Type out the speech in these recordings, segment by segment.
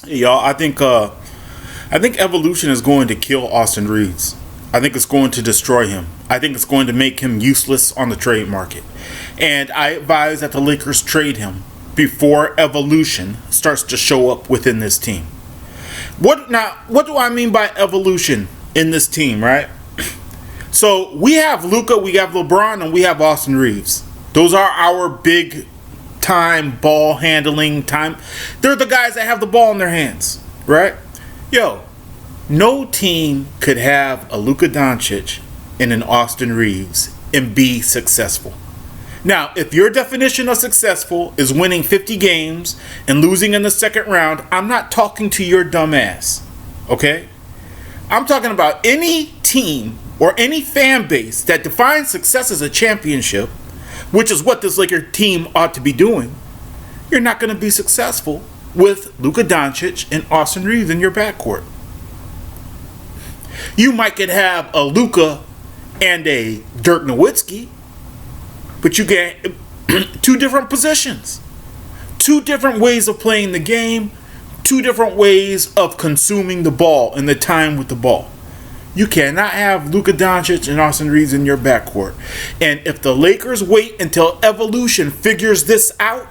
Y'all, I think evolution is going to kill Austin Reaves. I think it's going to destroy him. I think it's going to make him useless on the trade market. And I advise that the Lakers trade him before evolution starts to show up within this team. What do I mean by evolution in this team, right? So we have Luka, we have LeBron, and we have Austin Reaves. Those are our big time ball handling time. They're the guys that have the ball in their hands, right? Yo, no team could have a Luka Doncic and an Austin Reaves and be successful. Now, if your definition of successful is winning 50 games and losing in the second round, I'm not talking to your dumb ass, okay? I'm talking about any team or any fan base that defines success as a championship, which is what this Laker team ought to be doing. You're not going to be successful with Luka Doncic and Austin Reaves in your backcourt. You might could have a Luka and a Dirk Nowitzki, but you get two different positions, two different ways of playing the game, two different ways of consuming the ball and the time with the ball. You cannot have Luka Doncic and Austin Reaves in your backcourt. And if the Lakers wait until evolution figures this out,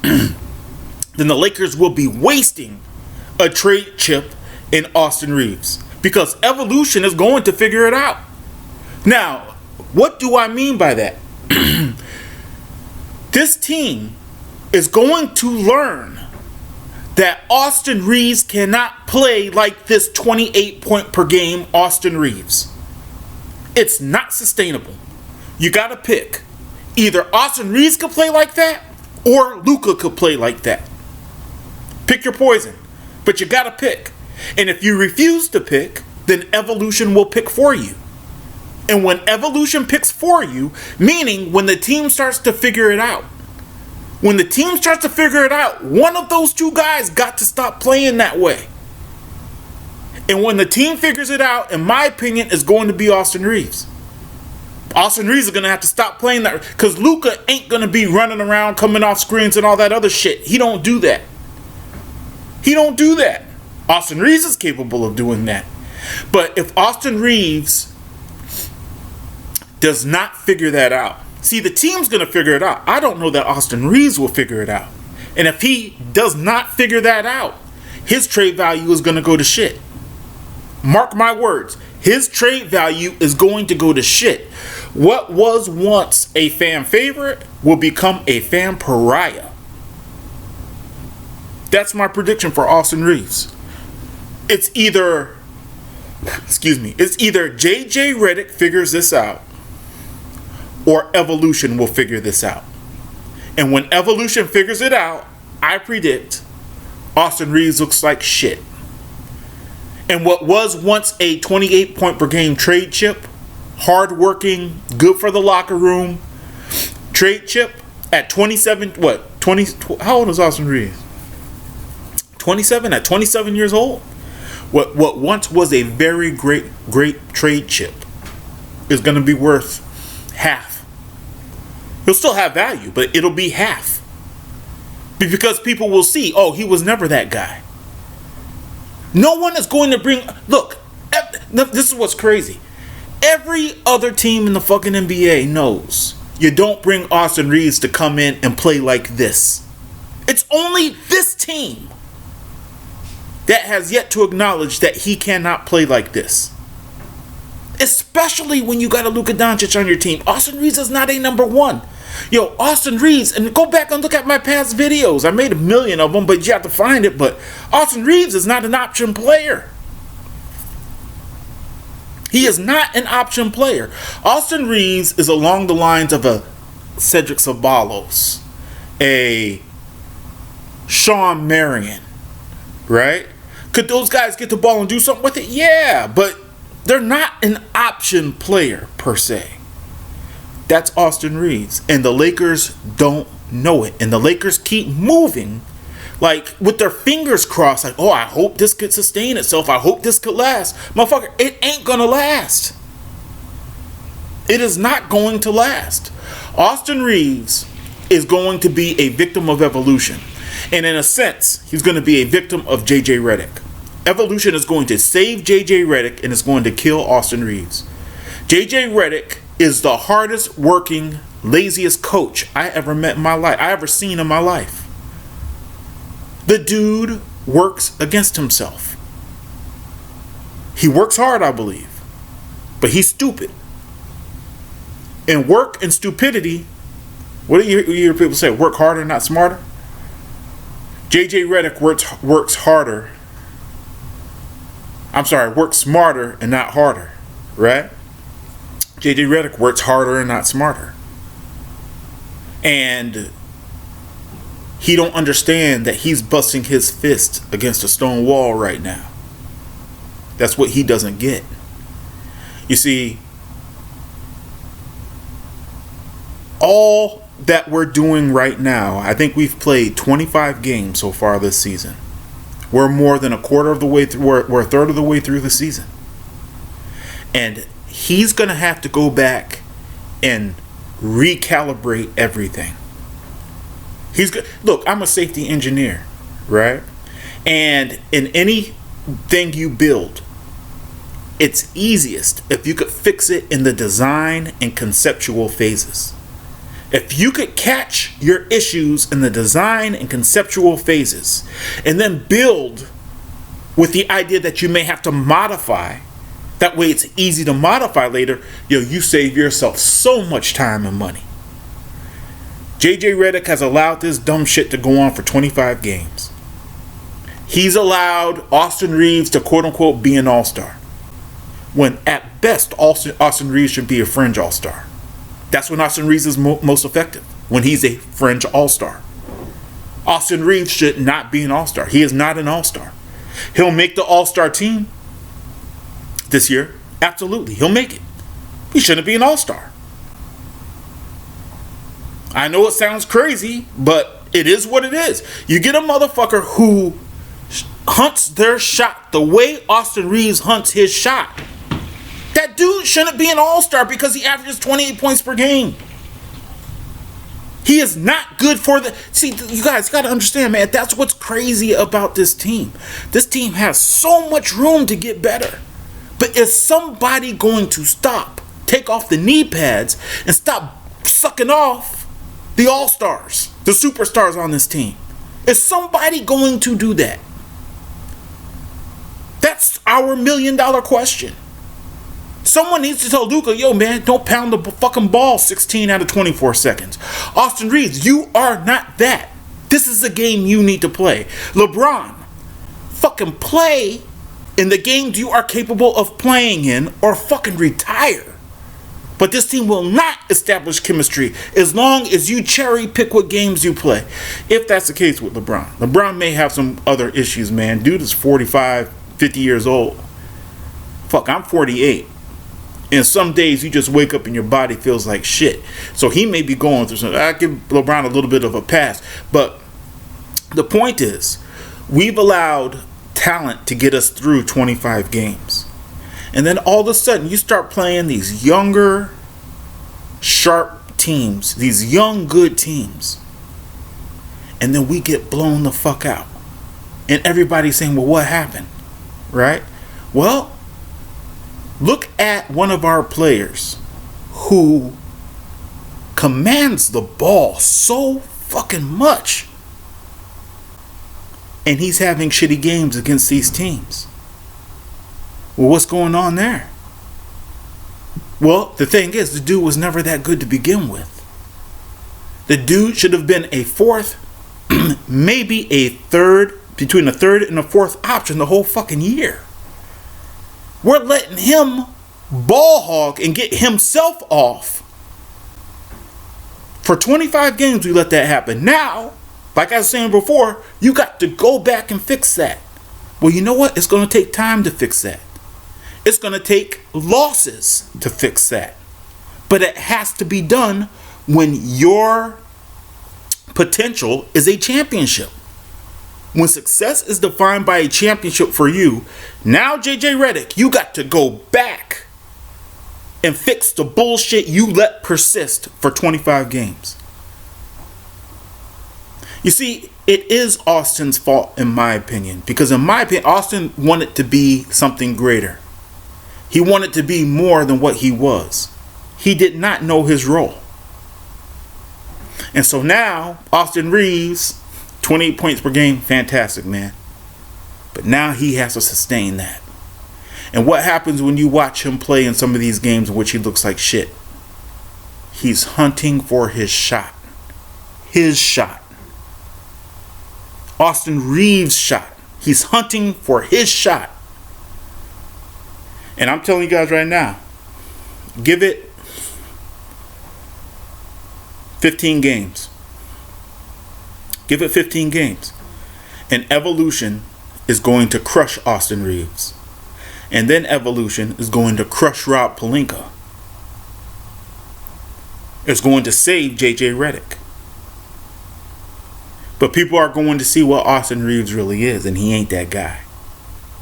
then the Lakers will be wasting a trade chip in Austin Reaves, because evolution is going to figure it out. Now, what do I mean by that? This team is going to learn that Austin Reaves cannot play like this 28 point per game Austin Reaves. It's not sustainable. You got to pick. Either Austin Reaves could play like that or Luka could play like that. Pick your poison. But you got to pick. And if you refuse to pick, then evolution will pick for you. And when evolution picks for you, meaning when the team starts to figure it out, one of those two guys got to stop playing that way. And when the team figures it out, in my opinion, it's going to be Austin Reaves. Austin Reaves is going to have to stop playing that, because Luka ain't going to be running around, coming off screens and all that other shit. He don't do that. Austin Reaves is capable of doing that. But if Austin Reaves does not figure that out, see, the team's going to figure it out. I don't know that Austin Reaves will figure it out. And if he does not figure that out, his trade value is going to go to shit. Mark my words. His trade value is going to go to shit. What was once a fan favorite will become a fan pariah. That's my prediction for Austin Reaves. It's either JJ Redick figures this out, or evolution will figure this out. And when evolution figures it out, I predict Austin Reaves looks like shit. And what was once a 28 point per game trade chip, hardworking, good for the locker room trade chip, at 27, how old is Austin Reaves? 27, at 27 years old. What once was a very great trade chip is going to be worth half. He'll still have value, but it'll be half. Because people will see, oh, he was never that guy. No one is going to bring... Look, this is what's crazy. Every other team in the fucking NBA knows you don't bring Austin Reaves to come in and play like this. It's only this team that has yet to acknowledge that he cannot play like this. Especially when you got a Luka Doncic on your team. Austin Reaves is not a number one. Yo, Austin Reaves, and go back and look at my past videos. I made 1 million of them, but you have to find it. But Austin Reaves is not an option player. He is not an option player. Austin Reaves is along the lines of a Cedric Ceballos, a Sean Marion, right? Could those guys get the ball and do something with it? Yeah, but they're not an option player per se. That's Austin Reaves. And the Lakers don't know it. And the Lakers keep moving like with their fingers crossed. Like, oh, I hope this could sustain itself. I hope this could last. Motherfucker, it ain't gonna last. It is not going to last. Austin Reaves is going to be a victim of evolution. And in a sense, he's going to be a victim of JJ Redick. Evolution is going to save JJ Redick and is going to kill Austin Reaves. JJ Redick is the hardest working, laziest coach I ever met in my life. I ever seen in my life. The dude works against himself. He works hard, I believe, but he's stupid. And work and stupidity, what do you hear people say? Work harder, not smarter? JJ Redick works harder. I'm sorry, works smarter and not harder, right? JJ Redick works harder and not smarter. And he don't understand that he's busting his fist against a stone wall right now. That's what he doesn't get. You see, all that we're doing right now, I think we've played 25 games so far this season. We're more than a quarter of the way through, we're a third of the way through the season. And he's going to have to go back and recalibrate everything. Look, I'm a safety engineer, right? And in anything you build, it's easiest if you could fix it in the design and conceptual phases. If you could catch your issues in the design and conceptual phases and then build with the idea that you may have to modify, that way it's easy to modify later, you save yourself so much time and money. JJ Redick has allowed this dumb shit to go on for 25 games. He's allowed Austin Reaves to quote unquote be an all-star, when at best Austin Reaves should be a fringe all-star. That's when Austin Reaves is most effective, when he's a fringe all-star. Austin Reaves should not be an all-star. He is not an all-star. He'll make the all-star team this year. Absolutely, he'll make it. He shouldn't be an all-star. I know it sounds crazy, but it is what it is. You get a motherfucker who hunts their shot the way Austin Reaves hunts his shot. That dude shouldn't be an all-star because he averages 28 points per game. He is not good for the... See, you guys got to understand, man, that's what's crazy about this team. This team has so much room to get better. But is somebody going to take off the knee pads, and stop sucking off the all-stars, the superstars on this team? Is somebody going to do that? That's our $1 million question. Someone needs to tell Luka, yo, man, don't pound the fucking ball 16 out of 24 seconds. Austin Reaves, you are not that. This is a game you need to play. LeBron, fucking play in the games you are capable of playing in, or fucking retire. But this team will not establish chemistry as long as you cherry pick what games you play. If that's the case with LeBron. LeBron may have some other issues, man. Dude is 45, 50 years old. Fuck, I'm 48. And some days you just wake up and your body feels like shit. So he may be going through something. I give LeBron a little bit of a pass. But the point is, we've allowed talent to get us through 25 games. And then all of a sudden you start playing these younger, sharp teams. These young, good teams. And then we get blown the fuck out. And everybody's saying, well, what happened? Right? Well, look at one of our players who commands the ball so fucking much. And he's having shitty games against these teams. Well, what's going on there? Well, the thing is, the dude was never that good to begin with. The dude should have been a fourth, maybe a third, between a third and a fourth option the whole fucking year. We're letting him ball hog and get himself off. For 25 games, we let that happen. Now, like I was saying before, you got to go back and fix that. Well, you know what? It's going to take time to fix that. It's going to take losses to fix that. But it has to be done when your potential is a championship. When success is defined by a championship for you, now JJ Redick, you got to go back and fix the bullshit you let persist for 25 games. You see, it is Austin's fault, in my opinion. Because in my opinion, Austin wanted to be something greater. He wanted to be more than what he was. He did not know his role. And so now, Austin Reaves, 28 points per game, fantastic, man. But now he has to sustain that. And what happens when you watch him play in some of these games in which he looks like shit? He's hunting for his shot. His shot. Austin Reaves' shot. He's hunting for his shot. And I'm telling you guys right now, give it 15 games. Give it 15 games. And Evolution is going to crush Austin Reaves. And then Evolution is going to crush Rob Pelinka. It's going to save JJ Redick. But people are going to see what Austin Reaves really is, and he ain't that guy.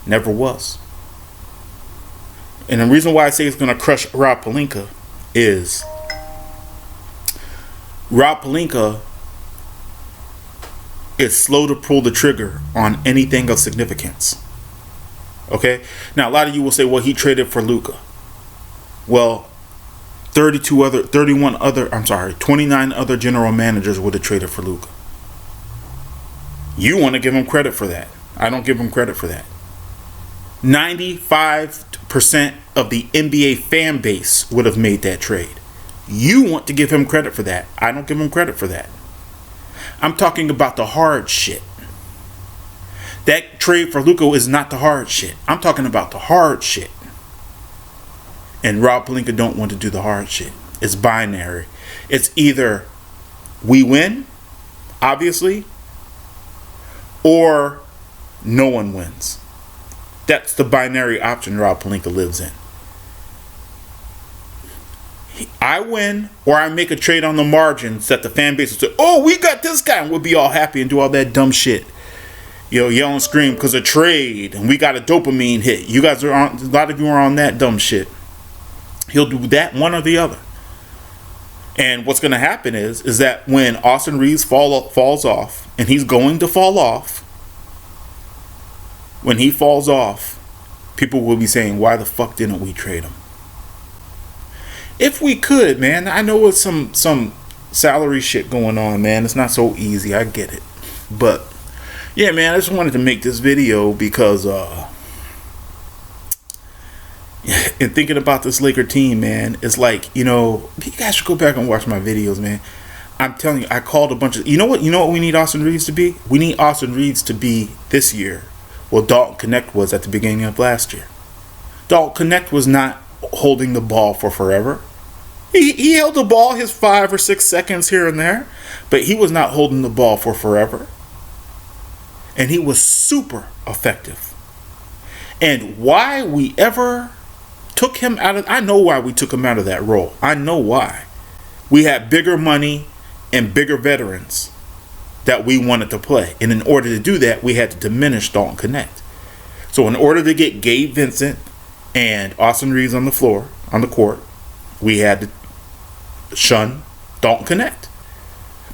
Never was. And the reason why I say it's going to crush Rob Pelinka is Rob Pelinka is slow to pull the trigger on anything of significance. Okay? Now, a lot of you will say, well, he traded for Luka. Well, 29 other general managers would have traded for Luka. You want to give him credit for that. I don't give him credit for that. 95% of the NBA fan base would have made that trade. You want to give him credit for that. I don't give him credit for that. I'm talking about the hard shit. That trade for Luka is not the hard shit. I'm talking about the hard shit. And Rob Pelinka don't want to do the hard shit. It's binary. It's either we win, obviously, or no one wins. That's the binary option Rob Pelinka lives in. I win, or I make a trade on the margins that the fan base will say, oh, we got this guy, and we'll be all happy and do all that dumb shit. You know, yell and scream because of trade, and we got a dopamine hit. You guys are on, a lot of you are on that dumb shit. He'll do that, one or the other. And what's going to happen is that when Austin Reaves falls off, and he's going to fall off, when he falls off, people will be saying, why the fuck didn't we trade him? If we could, man. I know it's some salary shit going on, man. It's not so easy. I get it. But, yeah, man, I just wanted to make this video because, in thinking about this Laker team, man, it's like, you know, you guys should go back and watch my videos, man. I'm telling you, I called a bunch of, you know what we need Austin Reaves to be? We need Austin Reaves to be this year what Dalton Connect was at the beginning of last year. Dalton Connect was not holding the ball for forever. He held the ball his 5 or 6 seconds here and there, but he was not holding the ball for forever. And he was super effective. And why we ever took him out of, I know why we took him out of that role. I know why. We had bigger money and bigger veterans that we wanted to play. And in order to do that, we had to diminish Dalton Connect. So in order to get Gabe Vincent and Austin Reaves on the floor, on the court, we had to shun Dalton Connect.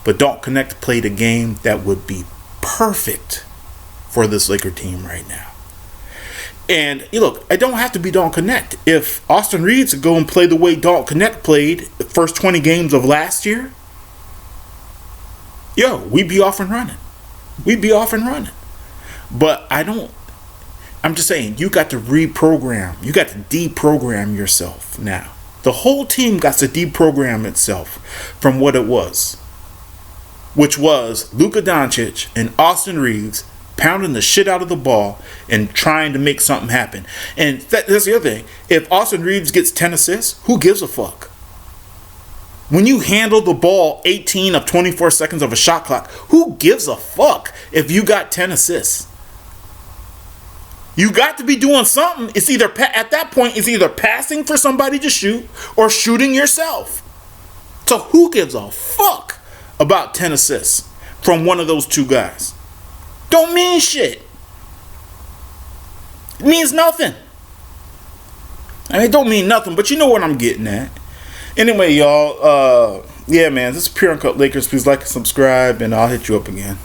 But Dalton Connect played a game that would be perfect for this Laker team right now. And look, I don't have to be Dalton Connect. If Austin Reaves could go and play the way Dalton Connect played the first 20 games of last year, we'd be off and running. We'd be off and running. But I'm just saying, you got to reprogram. You got to deprogram yourself now. The whole team got to deprogram itself from what it was, which was Luka Doncic and Austin Reaves pounding the shit out of the ball and trying to make something happen. And that's the other thing. If Austin Reaves gets 10 assists, who gives a fuck? When you handle the ball 18 of 24 seconds of a shot clock, who gives a fuck if you got 10 assists? You got to be doing something. It's either at that point, it's either passing for somebody to shoot or shooting yourself. So who gives a fuck about 10 assists from one of those two guys? Don't mean shit. It means nothing. I mean, it don't mean nothing, but you know what I'm getting at. Anyway, y'all, yeah, man, this is Pure Uncut Lakers. Please like and subscribe, and I'll hit you up again.